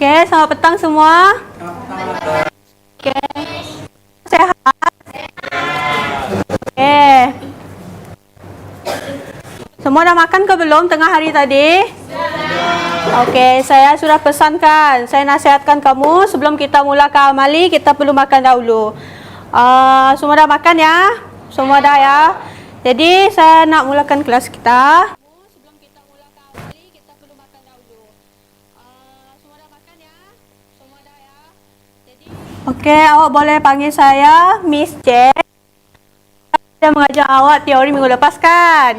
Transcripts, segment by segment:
Okey, selamat petang semua. Okey. Sehat? Okey. Semua dah makan ke belum tengah hari tadi? Okey, saya sudah pesankan. Saya nasihatkan kamu sebelum kita mulakan amali, kita perlu makan dahulu. Semua dah makan ya? Semua dah ya? Jadi, saya nak mulakan kelas kita. Sebelum kita mulakan amali, kita perlu makan dahulu. Semua dah makan ya? Semua dah ya? Jadi, okey, awak boleh panggil saya Miss J. Saya mengajar awak teori minggu lepas kan?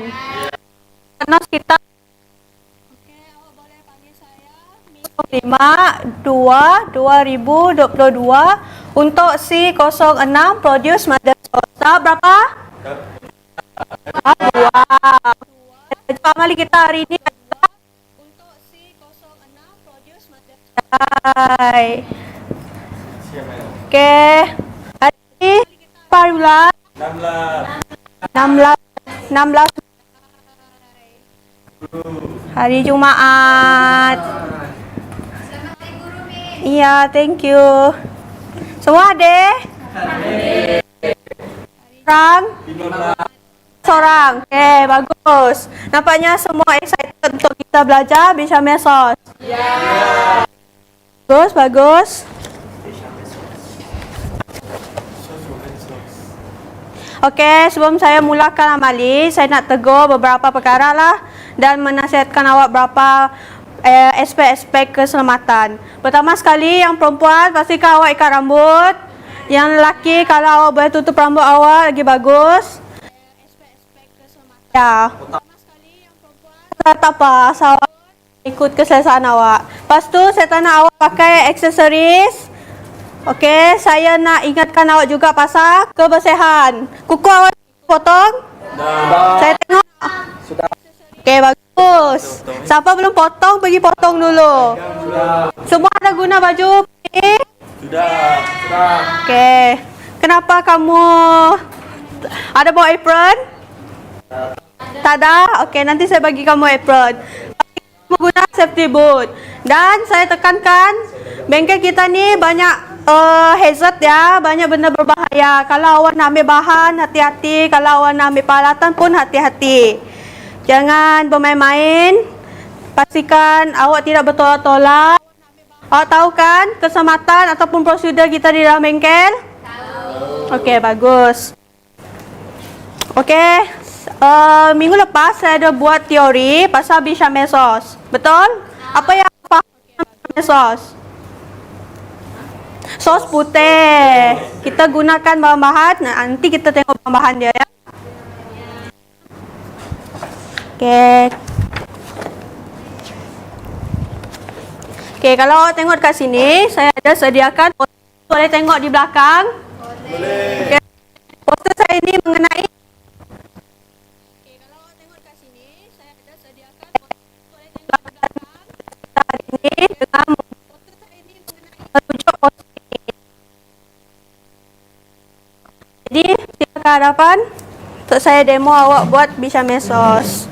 Nos kita. Okey, awak boleh panggil saya Miss 5/2/2022 untuk C06 produce mother source. Berapa? 2. Amali kita hari ini adalah untuk C06 produce mother source. Okey. Hari ini apa bulan? 16. Hari Jumaat. Iya, thank you. Semua adik? Orang? 15 orang. Okey, bagus. Nampaknya semua excited untuk kita belajar Bisha Mesos. Ya. Bagus, bagus. Okey, sebelum saya mulakan amali, saya nak tegur beberapa perkara lah dan menasihatkan awak beberapa aspek-aspek keselamatan. Pertama sekali, yang perempuan pastikan awak ikat rambut. Yang lelaki kalau awak boleh tutup rambut awak lagi bagus. Aspek-aspek keselamatan. Ya. Pertama sekali, yang perempuan tak apa, asal awak ikut keselesaan awak. Lepas tu saya tak nak awak pakai aksesoris. Okey, saya nak ingatkan awak juga pasal kebersihan. Kuku awak potong? Saya tengok. Sudah. Okey, bagus. Siapa belum potong, pergi potong dulu. Semua ada guna baju putih? Sudah. Okey. Kenapa kamu ada bawa apron? Tak ada? Okey, nanti saya bagi kamu apron. Kamu guna safety boot. Dan saya tekankan, bengkel kita ni banyak hazard ya, banyak benda berbahaya. Kalau awak nak ambil bahan, hati-hati. Kalau awak nak ambil peralatan pun hati-hati. Jangan bermain-main. Pastikan awak tidak bertolak-tolak. Awak tahu kan keselamatan ataupun prosedur kita di dalam bengkel? Tahu. Okey, bagus. Okey, minggu lepas saya ada buat teori pasal Bisha Mesos. Betul? Apa yang faham Bisha Mesos? Sos putih. Kita gunakan bahan-bahan. Nanti kita tengok bahan-bahan dia ya. Okey. Okey, kalau awak tengok dekat sini, saya ada sediakan poster. Boleh tengok di belakang? Boleh. Okay. Poster saya ini mengenai. Okey, kalau awak tengok dekat sini, saya ada sediakan poster. Boleh tengok di belakang. Ini dengan poster saya ini mengenai rujuk poster. Jadi, silakan hadapan untuk saya demo awak buat Bisha Mesos.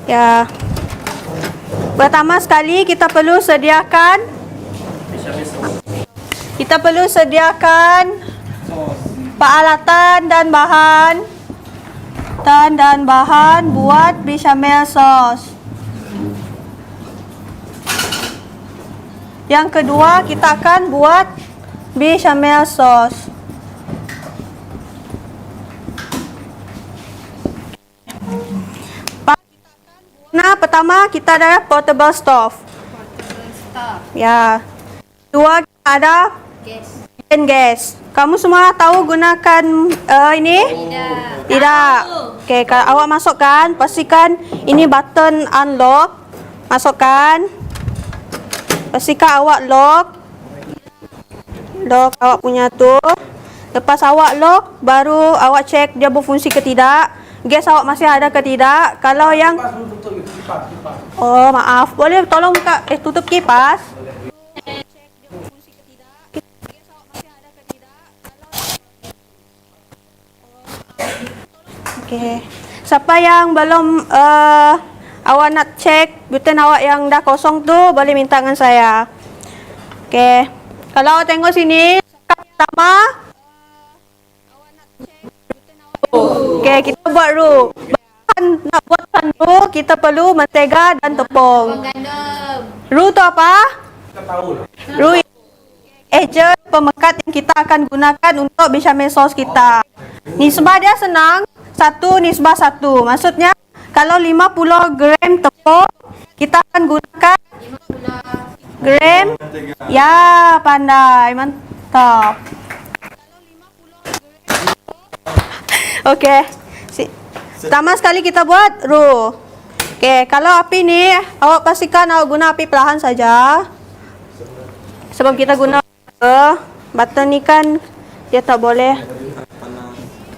Ya. Pertama sekali kita perlu sediakan peralatan dan bahan buat bechamel sauce. Yang kedua, kita akan buat bechamel sauce. Nah, pertama kita ada portable stove. Ya. Dua, kita ada gas. Kamu semua tahu gunakan ini? Tidak. Okey, kalau awak masukkan, pastikan ini button unlock. Masukkan. Pastikan awak lock awak punya tu. Lepas awak lock, baru awak cek dia berfungsi ke tidak. Gas awak masih ada ke tidak. Kalau yang oh, maaf. Boleh tolong buka tutup kipas. Okey. Siapa yang belum Awak nak cek button awak yang dah kosong tu, boleh minta dengan saya. Okey. Kalau awak tengok sini, pertama okey, kita buat roux. Nak buatkan roux, kita perlu mentega dan tepung. Roux tu apa? Roux agent pemekat yang kita akan gunakan untuk bechamel sauce kita. Nisbah dia senang, 1:1. Maksudnya kalau 50 gram tepung, kita akan gunakan 50 gram. Ya, pandai, mantap. Okey. Pertama sekali kita buat roux. Okey, kalau api ni awak pastikan awak guna api perlahan saja. Sebab kita guna butter ni kan dia tak boleh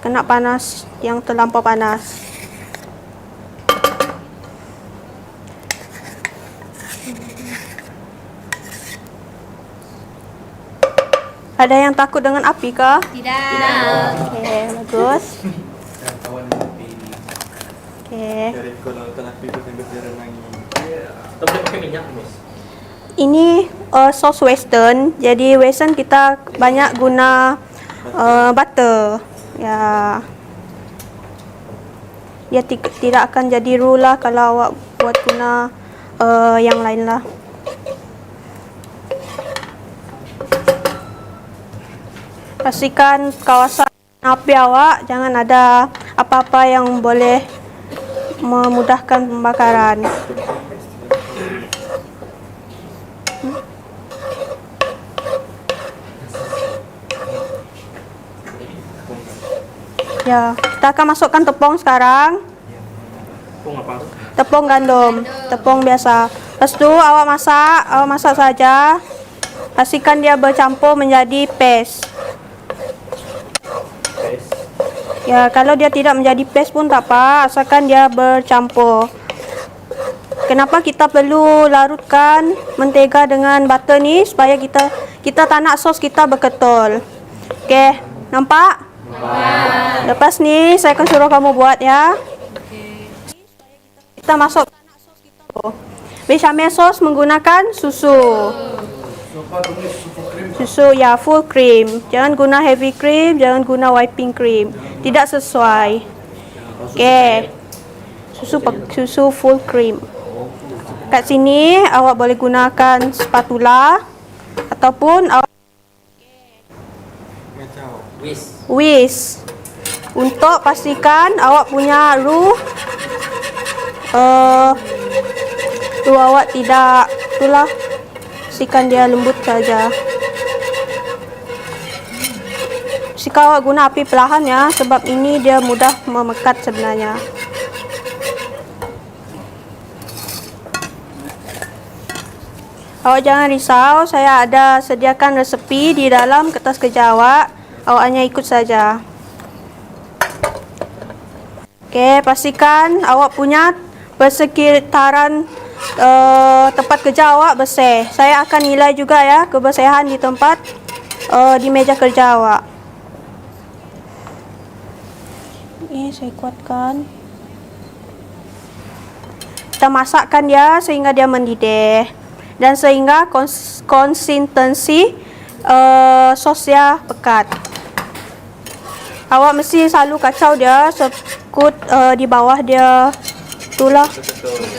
kena panas yang terlampau panas. Ada yang takut dengan api ke? Tidak. Okey, bagus. Okey. Ini sos western. Jadi western kita banyak guna butter. Ya. Dia tidak akan jadi roux lah kalau awak buat guna yang lain lah. Pastikan kawasan api awak jangan ada apa-apa yang boleh memudahkan pembakaran. Ya, kita akan masukkan tepung sekarang. Tepung apa? Tepung gandum, tepung biasa. Lepas tu awak masak saja. Pastikan dia bercampur menjadi paste. Ya, kalau dia tidak menjadi paste pun tak apa, asalkan dia bercampur. Kenapa kita perlu larutkan mentega dengan butter ni? Supaya kita tak nak sos kita berketul. Okey, nampak? Lepas ni saya akan suruh kamu buat ya. Kita masuk bechamel sauce menggunakan susu. Susu ya full cream. Jangan guna heavy cream, jangan guna whipping cream. Tidak sesuai. Okey. Susu full cream. Kat sini awak boleh gunakan spatula ataupun awak whisk untuk pastikan awak punya roux awak tidak itulah, pastikan dia lembut saja. Jika awak guna api perlahan ya, sebab ini dia mudah memekat sebenarnya. Awak jangan risau, saya ada sediakan resepi di dalam kertas kerja awak. Awak hanya ikut saja. Okey, pastikan awak punya persekitaran tempat kerja awak bersih. Saya akan nilai juga ya kebersihan di tempat di meja kerja awak. Ini saya kuatkan. Kita masakkan dia sehingga dia mendidih dan sehingga konsistensi sosnya pekat. Awak mesti selalu kacau dia sekut di bawah dia itulah.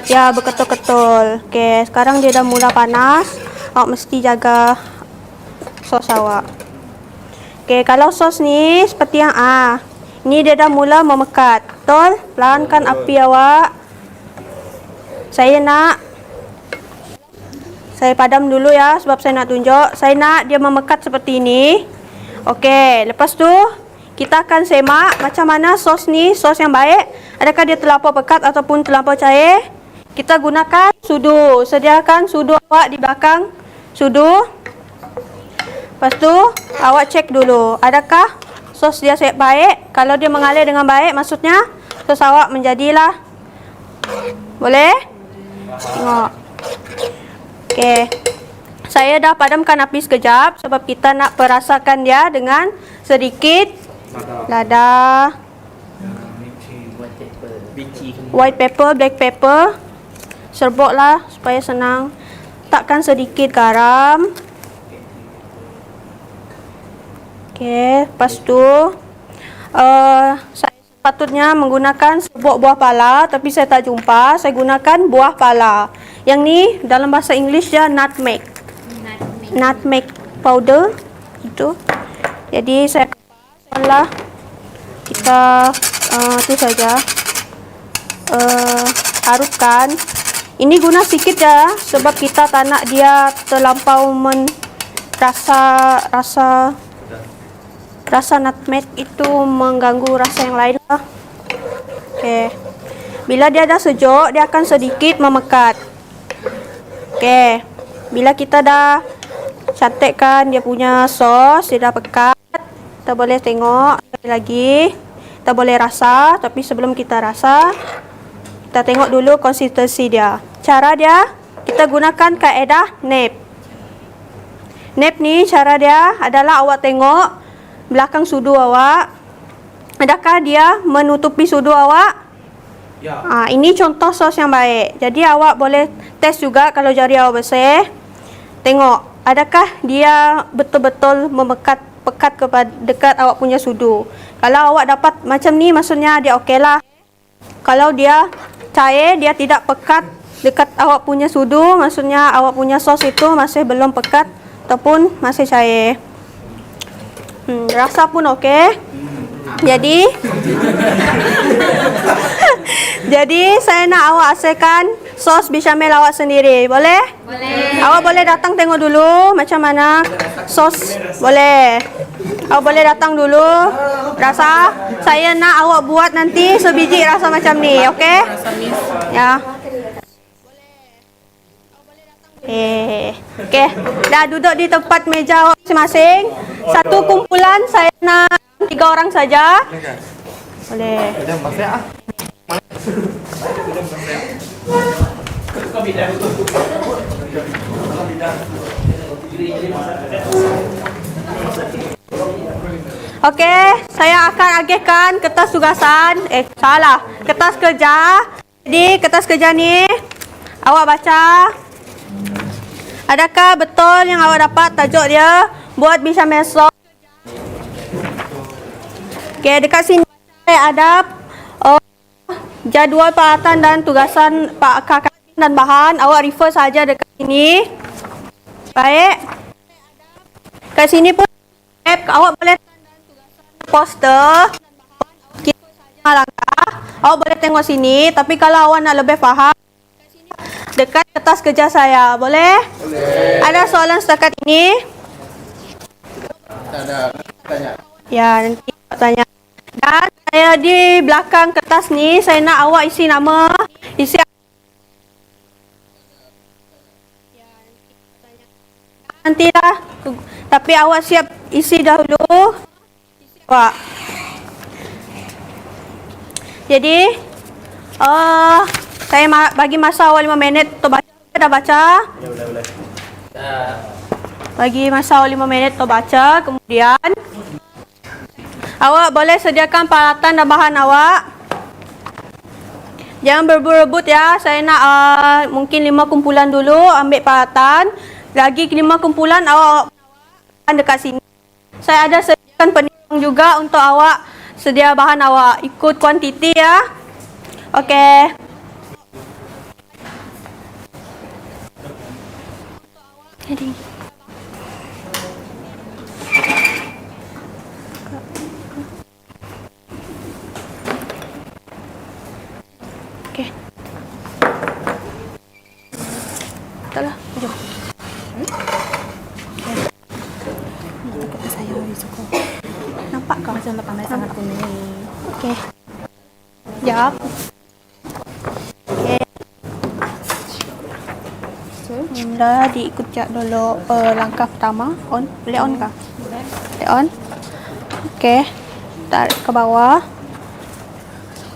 Ya, berketul-ketul. Okey, sekarang dia dah mula panas. Awak mesti jaga sos awak. Okey, kalau sos ni seperti yang ini dia dah mula memekat. Betul? Pelankan api awak. Saya padam dulu ya sebab saya nak tunjuk. Saya nak dia memekat seperti ini. Okey, lepas tu kita akan semak macam mana sos ni, sos yang baik. Adakah dia terlampau pekat ataupun terlampau cair? Kita gunakan sudu. Sediakan sudu awak di belakang sudu. Lepas tu awak cek dulu, adakah sos dia baik? Kalau dia mengalir dengan baik, maksudnya sos awak menjadilah. Boleh? Tengok. Okey. Saya dah padamkan api sekejap sebab kita nak perasakan dia dengan sedikit lada, white pepper, black pepper. serbuklah supaya senang. Letakkan sedikit garam. Okey, lepas tu saya sepatutnya menggunakan serbuk buah pala, tapi saya tak jumpa. Saya gunakan buah pala. Yang ni dalam bahasa Inggeris dia nutmeg. Nutmeg powder itu. Jadi saya lah kita tu saja harupkan. Ini guna sikit ya, sebab kita tak nak dia terlampau rasa nutmeg itu mengganggu rasa yang lain lah. Okey. Bila dia dah sejuk, dia akan sedikit memekat. Okey. Bila kita dah cantikkan dia punya sos, dia dah pekat. Kita boleh tengok lagi. Kita boleh rasa, tapi sebelum kita rasa, kita tengok dulu konsistensi dia. Cara dia, kita gunakan kaedah nap. Nap ni cara dia adalah awak tengok belakang sudu awak. Adakah dia menutupi sudu awak? Ya. Ini contoh sos yang baik. Jadi awak boleh test juga kalau jari awak bersih. Tengok, adakah dia betul-betul pekat kepada dekat awak punya sudu. Kalau awak dapat macam ni, maksudnya dia okeylah. Kalau dia cair, dia tidak pekat dekat awak punya sudu, maksudnya awak punya sos itu masih belum pekat ataupun masih cair. Rasa pun okey. Jadi saya nak awak hasilkan sos bechamel awak sendiri. Boleh? Boleh. Awak boleh datang tengok dulu macam mana sos. Boleh. Awak boleh datang dulu. Rasa. Saya nak awak buat nanti sebiji rasa macam ni. Okey? Ya. Okey. Dah duduk di tempat meja awak masing-masing. Satu kumpulan saya nak 3 orang saja. Boleh. Okey, saya akan agihkan kertas tugasan. Salah. Kertas kerja. Jadi, kertas kerja ni awak baca. Adakah betul yang awak dapat tajuk dia buat bechamel sos? Okey, dekat sini ada jadual peralatan dan tugasan kakak dan bahan. Awak refer saja dekat sini. Baik. Kat sini pun awak boleh poster. Langkah. Awak boleh tengok sini. Tapi kalau awak nak lebih faham, dekat kertas kerja saya. Boleh? Boleh. Ada soalan setakat ini? Tak ada. Tanya. Ya, nanti tanya. Dan saya di belakang kertas ni, saya nak awak isi nama, isi nantilah. Tapi awak siap isi dahulu. Awak. Jadi, saya bagi masa awak 5 minit untuk baca. Dah baca? Ya, boleh. Bagi masa awak 5 minit untuk baca. Kemudian awak boleh sediakan peralatan dan bahan awak. Jangan berebut-rebut ya. Saya nak mungkin 5 kumpulan dulu ambil peralatan. Lagi 5 kumpulan awak dekat sini. Saya ada sediakan penimbang juga untuk awak sedia bahan awak. Ikut kuantiti ya. Okey. Jadi okey. Taklah, jom. Saya risiko. Nampak kau macam pandai sangat aku ni. Okey. Jap. Okey. Dah diikut jap dulu langkah pertama. On. Boleh on kah? Boleh on. Okey. Tarik ke bawah.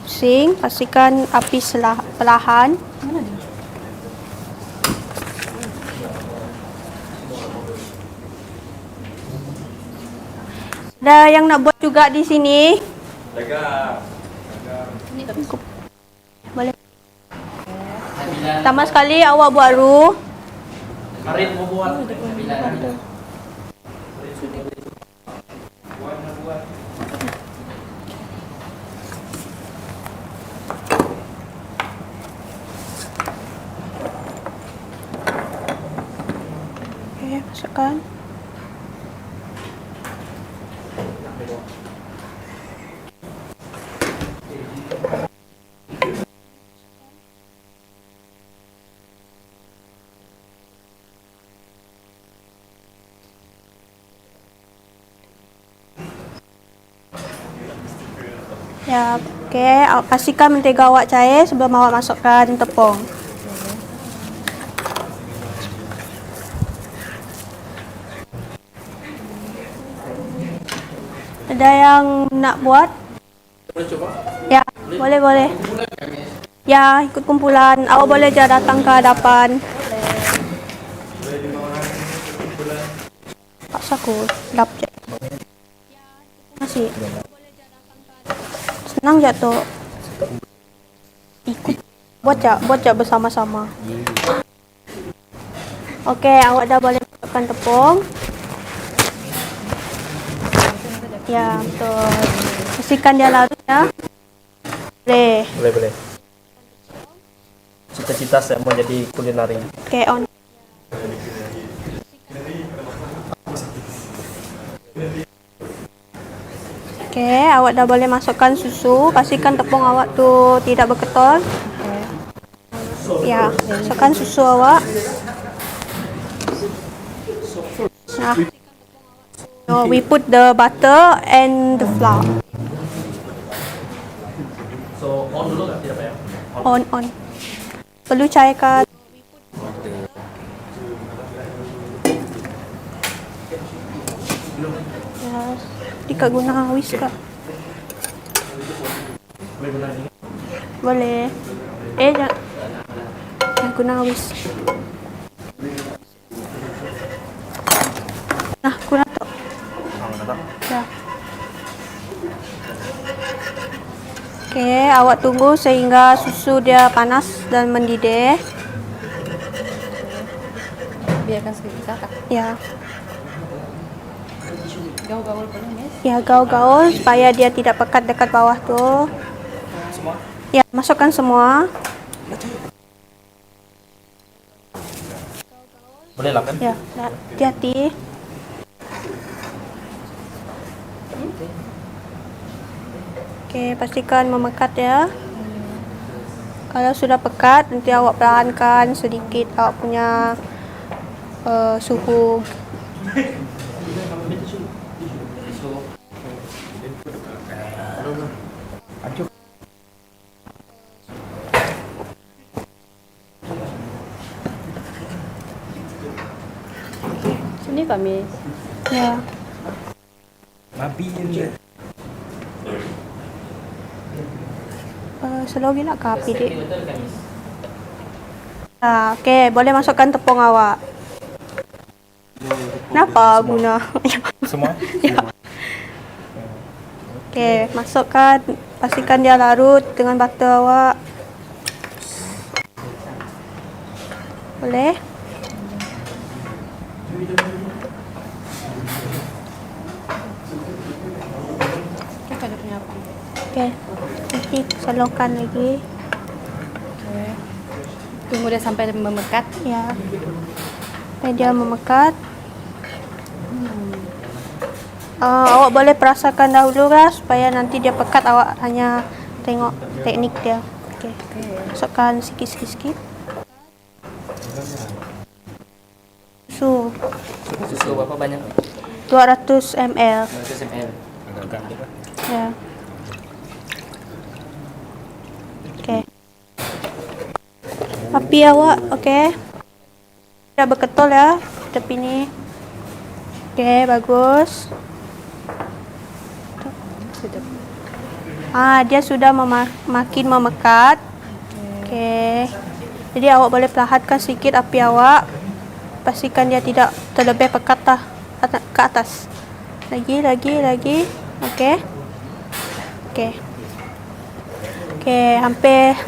Pusing. Pastikan api perlahan. Mana dia? Ada yang nak buat juga di sini. Boleh. Pertama sekali awak buat roux. Arit mau buat. Oke, masukkan. Ya, oke. Pastikan mentega awak cair sebelum awak masukkan tepung. Ada yang nak buat? Boleh coba? Ya, boleh. Ya, ikut kumpulan. Awak boleh je datang ke hadapan. Paksa aku. Dap je. Masih. Senang je tu. Ikut. Buat je bersama-sama. Okey, awak dah boleh masukkan tepung. Ya, betul. Pastikan dia larut ya. Boleh. Boleh. Cita-cita saya mau jadi kulineri. Okey, on. Okey, awak dah boleh masukkan susu. Pastikan tepung awak tu tidak berketul. Ya, masukkan susu awak. Nah. So, we put the butter and the flour. So on dulu nggak tidak ya? On. Perlu cairkan. Ya, tidak guna whisk kak. Boleh guna ini. Boleh. Jangan guna whisk. Nah, guna tu. Ya. Okey, awak tunggu sehingga susu dia panas dan mendidih. Biarkan sedikit kak. Ya. Gaul-gaul boleh Miss? Ya, gaul-gaul supaya dia tidak pekat dekat bawah tu. Semua. Ya, masukkan semua. Boleh lah kan? Ya, hati-hati. Okey, pastikan memekat ya. Kalau sudah pekat, nanti awak perlahankan sedikit awak punya suhu. Sini kak Miss. Ya. Slow gila ke api dik? Okey, boleh masukkan tepung awak. Kenapa guna? Semua? Ya. Okey, masukkan. Pastikan dia larut dengan butter awak. Boleh? Kita ada punya apa? Okey. Nanti salurkan lagi. Okay. Tunggu dia sampai memekat. Ya. Sampai dia memekat. Awak boleh perasakan dahulu lah supaya nanti dia pekat, awak hanya tengok teknik dia. Okey. Masukkan sikit-sikit. Susu Susu berapa banyak? 200 ml. 100 ml. Ya. Okey. Api awak, okey. Dah berketul ya tepi ni. Okey, bagus. Dia sudah makin memekat. Okey. Jadi awak boleh perlahankan sikit api awak. Pastikan dia tidak terlebih pekat lah ke atas. Lagi. Okey. Okey, hampir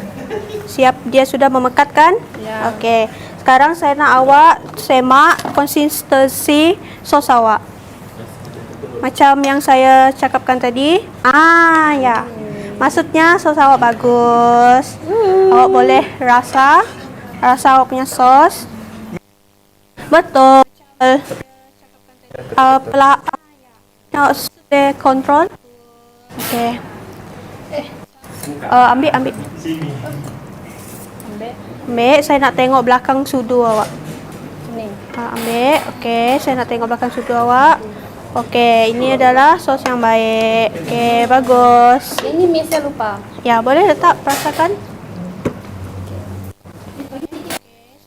Siap, dia sudah memekat kan? Ya. Okey. Sekarang saya nak awak semak konsistensi sos awak. Macam yang saya cakapkan tadi. Ya. Maksudnya sos awak bagus. Awak boleh rasa awak punya sos. Betul. Awak sudah kontrol. Okey. Ambil. Ambil. Ambil, saya nak tengok belakang sudu awak. Ni. Ambil. Okey, saya nak tengok belakang sudu awak. Okey, ini adalah sos yang baik. Okey, bagus. Ini Miss saya lupa. Ya, boleh letak rasakan.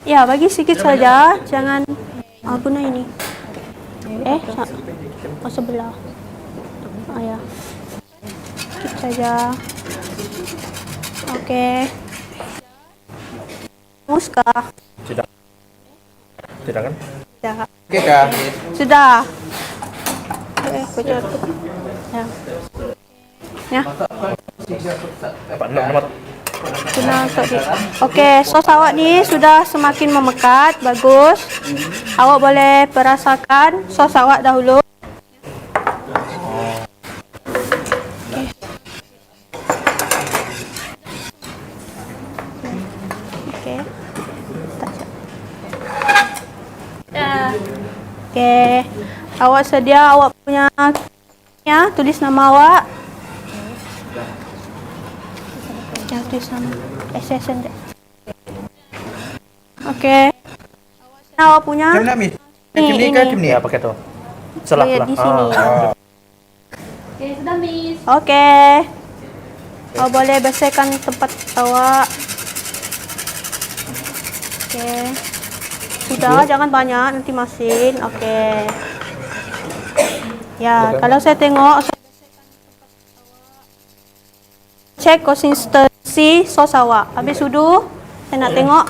Ya, bagi sikit saja. Jangan guna ini. Sebelah. Ya. Sikit saja. Okey. Muskah. Tidak. Tidak kan? Sudah. Okey kah? Sudah. Betul. Ya. Ya. Apa? Nomor. Guna untuk di. Okey, sos awak ni sudah semakin memekat. Bagus. Awak boleh perasakan sos awak dahulu. Okey. Okey. Awak sedia awak punya ya, tulis nama awak. Ya, tulis nama. SSN. Okey. Awak punya. Macam mana, Miss? Ni, Macam ni kah? ini. Macam ni? Ya, pakai tu. Selah Lihat lah. di sini. Okey, sudah Miss. Okey. Awak boleh bersihkan tempat awak. Okey. Sudah, jangan banyak nanti masin. Okey. Ya, kalau saya tengok cek konsistensi sos awak. Habis sudu, saya nak tengok.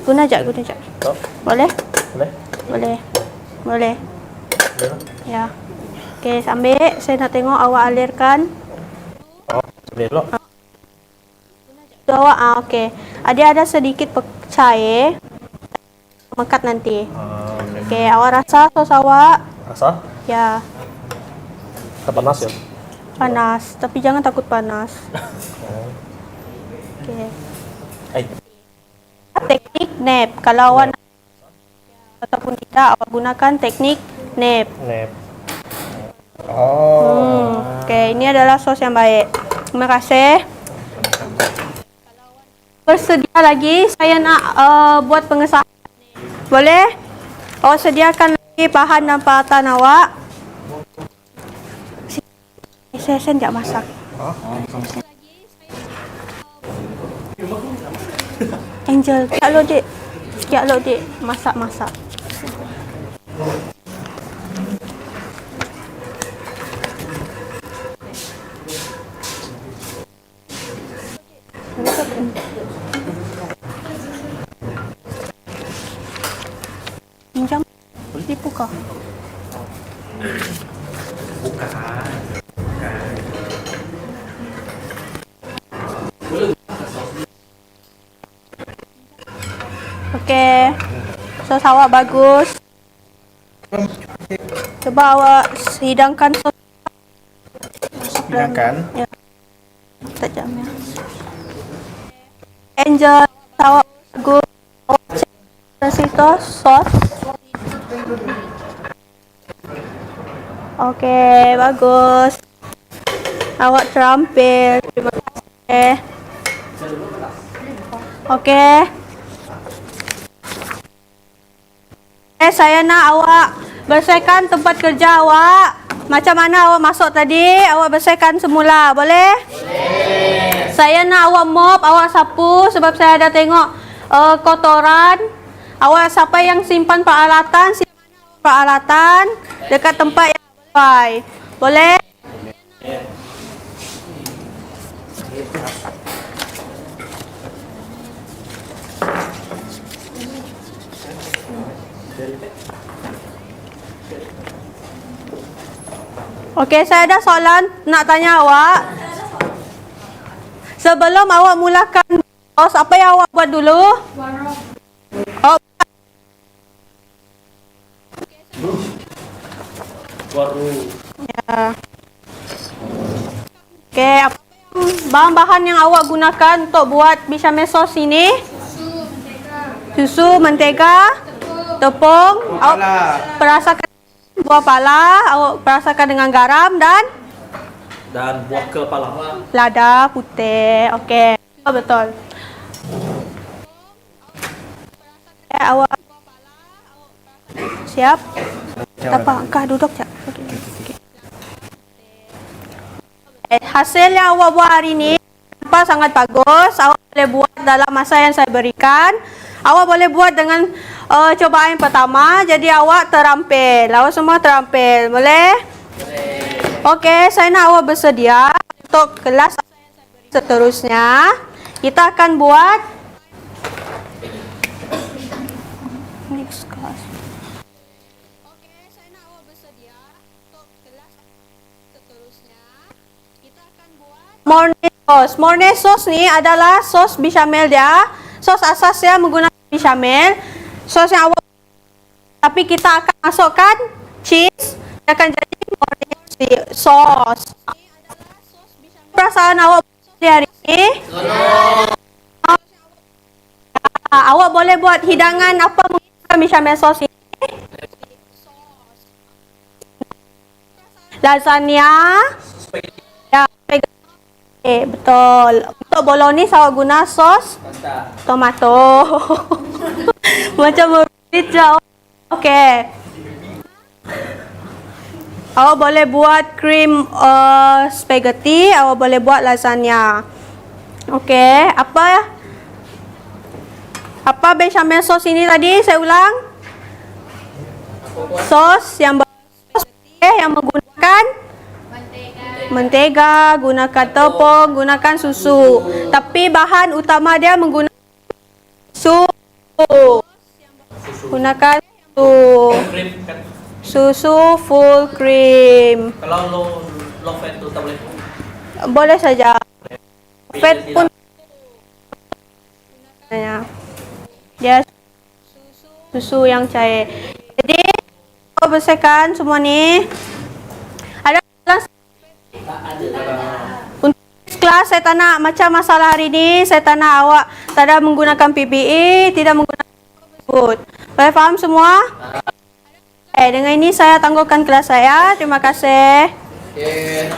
Guna jap. Oh, Boleh? boleh? Boleh. Boleh. Boleh. Ya. Okey, ambil. Saya nak tengok awak alirkan. Oh, boleh lo. Sudu awak, okey. Ada sedikit cair. Mekat nanti. Okey, awak rasa sos awak? Rasa? Ya, Tak panas ya? panas. Tapi jangan takut panas. Okey. Teknik nap. Kalau awak nak ataupun tidak, awak gunakan teknik nap. Nep. Okey, ini adalah sos yang baik. Terima kasih. Bersedia lagi, saya nak buat pengesahan. Boleh? Awak sediakan lagi bahan dan peralatan awak. Saya sekejap masak. Angel, sekejap lo dik. Masak. Pinjam. Dibuka. Okey. Sos awak bagus. Cuba awak hidangkan sos. Hidangkan. Ya. Sekejap ya. Angel, awak bagus. Awak cek situ sos. Okey, bagus. Awak terampil. Terima kasih. Okey. Saya nak awak bersihkan tempat kerja awak. Macam mana awak masuk tadi, awak bersihkan semula. Boleh? Boleh. Saya nak awak mop, awak sapu sebab saya ada tengok kotoran. Awak siapa yang simpan peralatan, dekat tempat yang baik. Boleh? Okey, saya ada soalan nak tanya awak. Sebelum awak mulakan sos, apa yang awak buat dulu? Oh, Baru. ya. Oke, apa yang bahan-bahan yang awak gunakan untuk buat bechamel sos ini? Susu, mentega, tepung, awak perasakan buah pala, awak perasakan dengan garam dan buah kepala. lada putih. Okey. Oh, betul. Awak siap? Tak apa, kah duduk je. Okey. Hasil yang awak buat hari ini nampak sangat bagus. Awak boleh buat dalam masa yang saya berikan. Awak boleh buat dengan cubaan pertama. Jadi awak terampil. Awak semua terampil. Boleh? Okey, saya nak awak bersedia untuk kelas seterusnya. Kita akan buat next class. Okey, saya nak awak bersedia untuk kelas seterusnya. Kita akan buat mornay sauce. Mornay sauce ni adalah sos bechamel dia. Sos asasnya menggunakan bechamel. Sos yang awak, tapi kita akan masukkan cheese. Dia akan jadi mornay sauce. Perasaan awak hari ini? Awak boleh buat hidangan apa menggunakan bechamel sauce ini? Lasagna. Ya, spaghetti. Betul. Untuk bolognese awak guna sos tomato. Macam merit je. Okey. Awak boleh buat krim spaghetti, awak boleh buat lasagna. Okey, apa bechamel sos ini tadi? Saya ulang. Sos yang yang menggunakan mentega, gunakan tepung, gunakan susu. Tapi bahan utama dia menggunakan susu. Gunakan susu. Krim kan. Susu full cream. Kalau low fat tu tak boleh. Boleh saja. Fat pun. Ya. Dia susu yang cair. Jadi, kita bersihkan semua ni. Ada kelas. Untuk kelas saya tak nak macam masalah hari ni. Saya tak nak awak tak ada menggunakan PPE, tidak menggunakan food. Boleh faham semua? Dengan ini saya tangguhkan kelas saya. Terima kasih. Okay,